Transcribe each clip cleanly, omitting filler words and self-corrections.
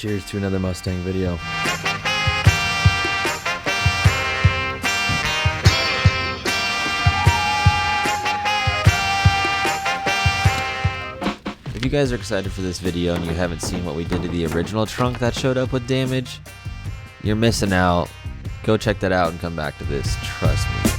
cheers to another Mustang video. If you guys are excited for this video and you haven't seen what we did to the original trunk that showed up with damage, you're missing out. Go check that out and come back to this, trust me.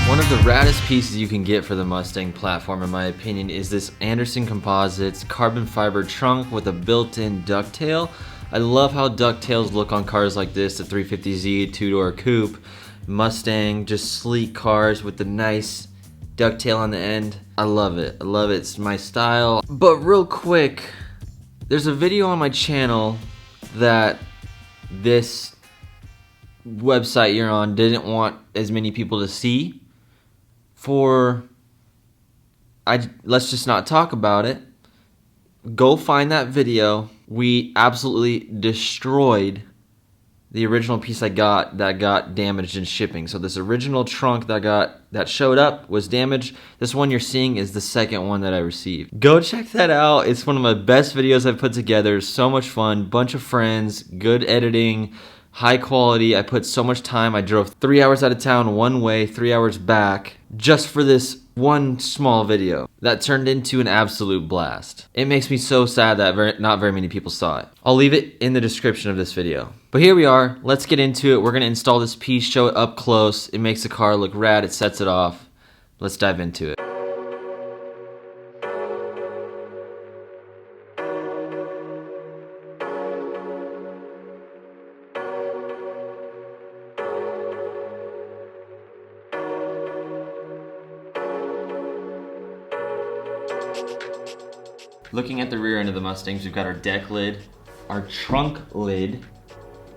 One of the raddest pieces you can get for the Mustang platform, in my opinion, is this Anderson Composites carbon fiber trunk with a built-in ducktail. I love how ducktails look on cars like this, the 350Z two-door coupe, Mustang, just sleek cars with the nice ducktail on the end. I love it. I love it. It's my style. But real quick, there's a video on my channel that this website you're on didn't want as many people to see. Let's just not talk about it. Go find that video. We absolutely destroyed the original piece I got that got damaged in shipping. So this original trunk that showed up was damaged. This one you're seeing is the second one that I received. Go check that out. It's one of my best videos I've put together. So much fun, bunch of friends, good editing, high quality. I put so much time. I drove 3 hours out of town one way, 3 hours back, just for this one small video that turned into an absolute blast. It makes me so sad that not very many people saw it. I'll leave it in the description of this video. But here we are. Let's get into it. We're gonna install this piece, show it up close. It makes the car look rad. It sets it off. Let's dive into it. Looking at the rear end of the Mustangs, we've got our deck lid, our trunk lid,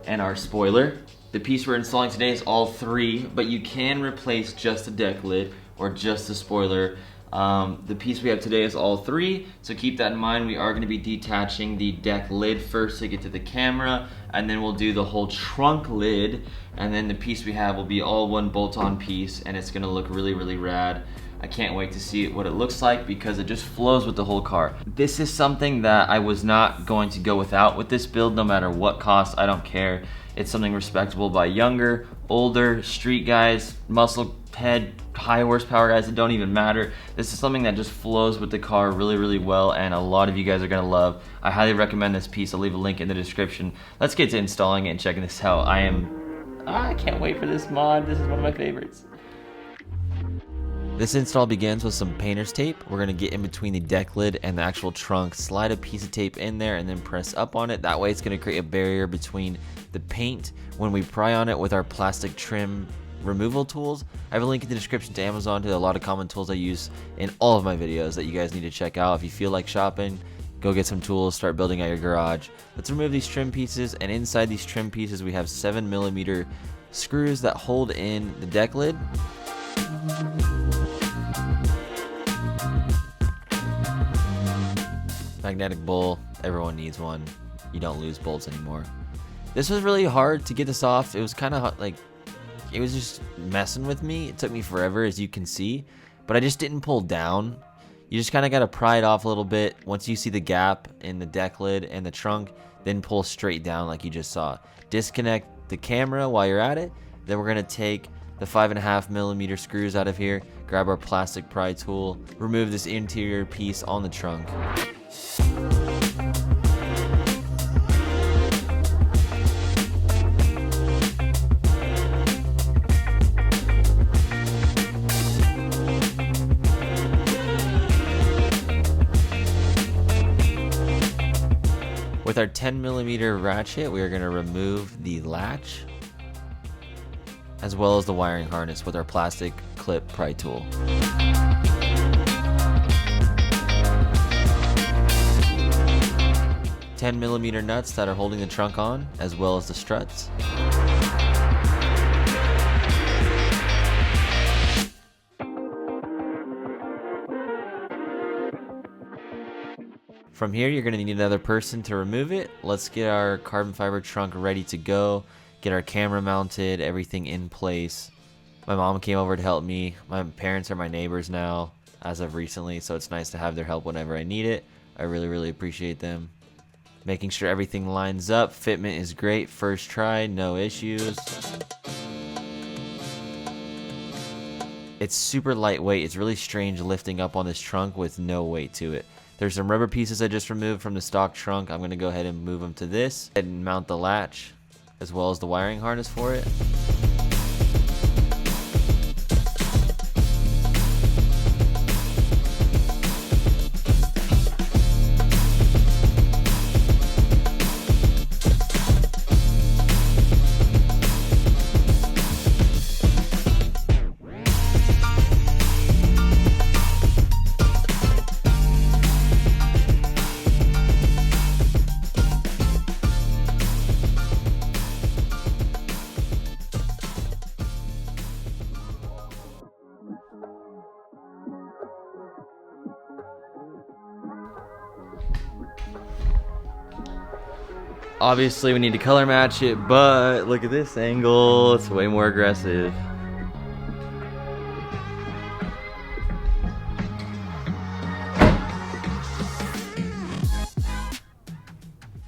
and our spoiler. The piece we're installing today is all three, but you can replace just the deck lid or just the spoiler. The piece we have today is all three, so keep that in mind. We are going to be detaching the deck lid first to get to the camera, and then we'll do the whole trunk lid, and then the piece we have will be all one bolt-on piece, and it's going to look really, really rad. I can't wait to see what it looks like because it just flows with the whole car. This is something that I was not going to go without with this build, no matter what cost. I don't care. It's something respectable by younger, older, street guys, muscle head, high horsepower guys. It don't even matter. This is something that just flows with the car really, really well, and a lot of you guys are gonna love. I highly recommend this piece. I'll leave a link in the description. Let's get to installing it and checking this out. I can't wait for this mod. This is one of my favorites. This install begins with some painter's tape. We're going to get in between the deck lid and the actual trunk, slide a piece of tape in there, and then press up on it. That way it's going to create a barrier between the paint when we pry on it with our plastic trim removal tools. I have a link in the description to Amazon to a lot of common tools I use in all of my videos that you guys need to check out. If you feel like shopping, go get some tools, start building out your garage. Let's remove these trim pieces, and inside these trim pieces we have 7mm screws that hold in the deck lid. Magnetic bull, everyone needs one. You don't lose bolts anymore. This was really hard to get this off. It was kind of like, it was just messing with me. It took me forever, as you can see, but I just didn't pull down. You just kind of got to pry it off a little bit. Once you see the gap in the deck lid and the trunk, then pull straight down like you just saw. Disconnect the camera while you're at it. Then we're going to take the 5.5mm screws out of here, grab our plastic pry tool, remove this interior piece on the trunk. With our 10mm ratchet, we are going to remove the latch as well as the wiring harness with our plastic clip pry tool. $10mm nuts that are holding the trunk on, as well as the struts. From here, you're going to need another person to remove it. Let's get our carbon fiber trunk ready to go. Get our camera mounted, everything in place. My mom came over to help me. My parents are my neighbors now, as of recently, so it's nice to have their help whenever I need it. I really appreciate them. Making sure everything lines up. Fitment is great. First try, no issues. It's super lightweight. It's really strange lifting up on this trunk with no weight to it. There's some rubber pieces I just removed from the stock trunk. I'm gonna go ahead and move them to this and mount the latch as well as the wiring harness for it. Obviously we need to color match it, but look at this angle, it's way more aggressive.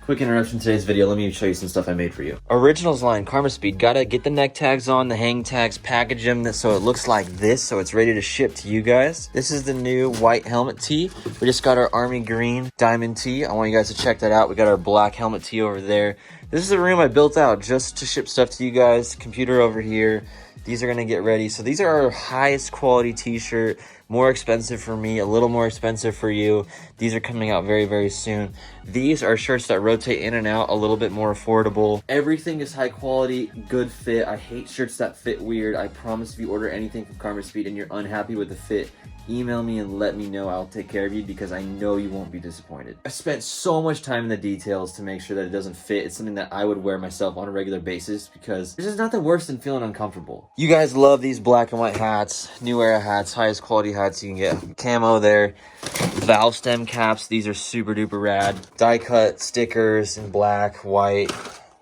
Quick interruption to today's video, let me show you some stuff I made for you. Originals line, Karma Speed, gotta get the neck tags on, the hang tags, package them so it looks like this, so it's ready to ship to you guys. This is the new white helmet tee. We just got our army green diamond tee. I want you guys to check that out. We got our black helmet tee over there. This is a room I built out just to ship stuff to you guys. Computer over here. These are gonna get ready. So these are our highest quality t-shirt, more expensive for me, a little more expensive for you. These are coming out very soon. These are shirts that rotate in and out, a little bit more affordable. Everything is high quality, good fit. I hate shirts that fit weird. I promise if you order anything from Karma Speed and you're unhappy with the fit, email me and let me know. I'll take care of you because I know you won't be disappointed. I spent so much time in the details to make sure that it doesn't fit. It's something that I would wear myself on a regular basis because there's just nothing worse than feeling uncomfortable. You guys love these black and white hats, New Era hats, highest quality hats you can get. Camo there, valve stem caps. These are super duper rad. Die cut stickers in black, white,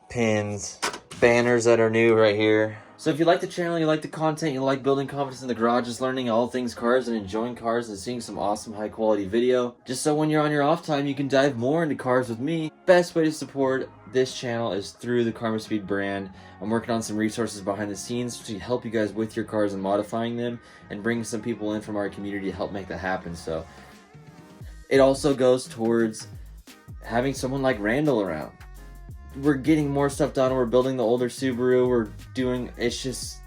pins, banners that are new right here. So if you like the channel, you like the content, you like building confidence in the garage, just learning all things cars and enjoying cars and seeing some awesome high quality video, just so when you're on your off time, you can dive more into cars with me. Best way to support this channel is through the Karma Speed brand. I'm working on some resources behind the scenes to help you guys with your cars and modifying them and bring some people in from our community to help make that happen. So it also goes towards having someone like Randall around. We're getting more stuff done. We're building the older Subaru. We're doing, it's just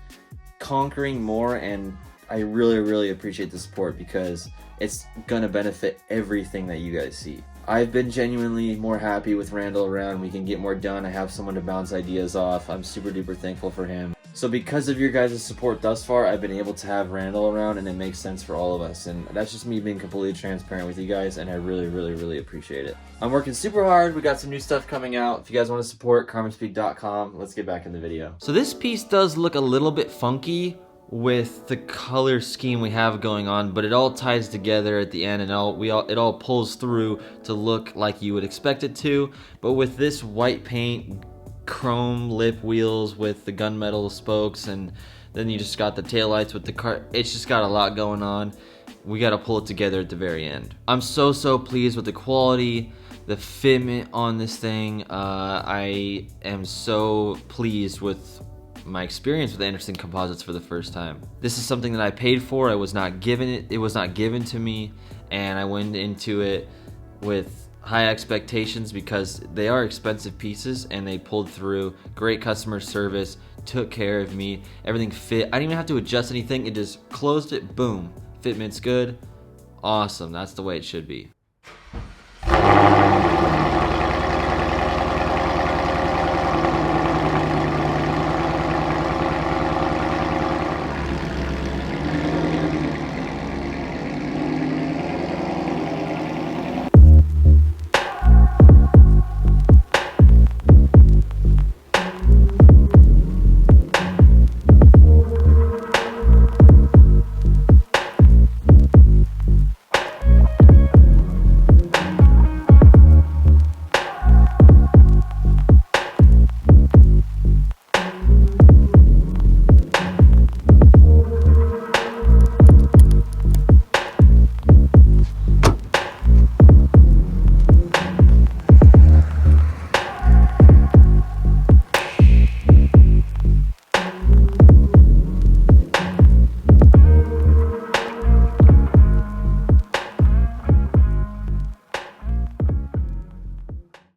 conquering more, and I really appreciate the support because it's gonna benefit everything that you guys see. I've been genuinely more happy with Randall around. We can get more done. I have someone to bounce ideas off. I'm super duper thankful for him. So because of your guys' support thus far, I've been able to have Randall around, and it makes sense for all of us. And that's just me being completely transparent with you guys, and I really appreciate it. I'm working super hard. We got some new stuff coming out. If you guys want to support, karmaspeed.com. Let's get back in the video. So this piece does look a little bit funky with the color scheme we have going on, but it all ties together at the end, and it all pulls through to look like you would expect it to. But with this white paint, chrome lip wheels with the gunmetal spokes, and then you just got the taillights with the car, it's just got a lot going on. We got to pull it together at the very end. I'm so pleased with the quality, the fitment on this thing. I am so pleased with my experience with Anderson Composites for the first time. This is something that I paid for. I was not given it. It was not given to me, and I went into it with high expectations because they are expensive pieces, and they pulled through. Great customer service, took care of me. Everything fit. I didn't even have to adjust anything. It just closed it. Boom. Fitment's good. Awesome. That's the way it should be.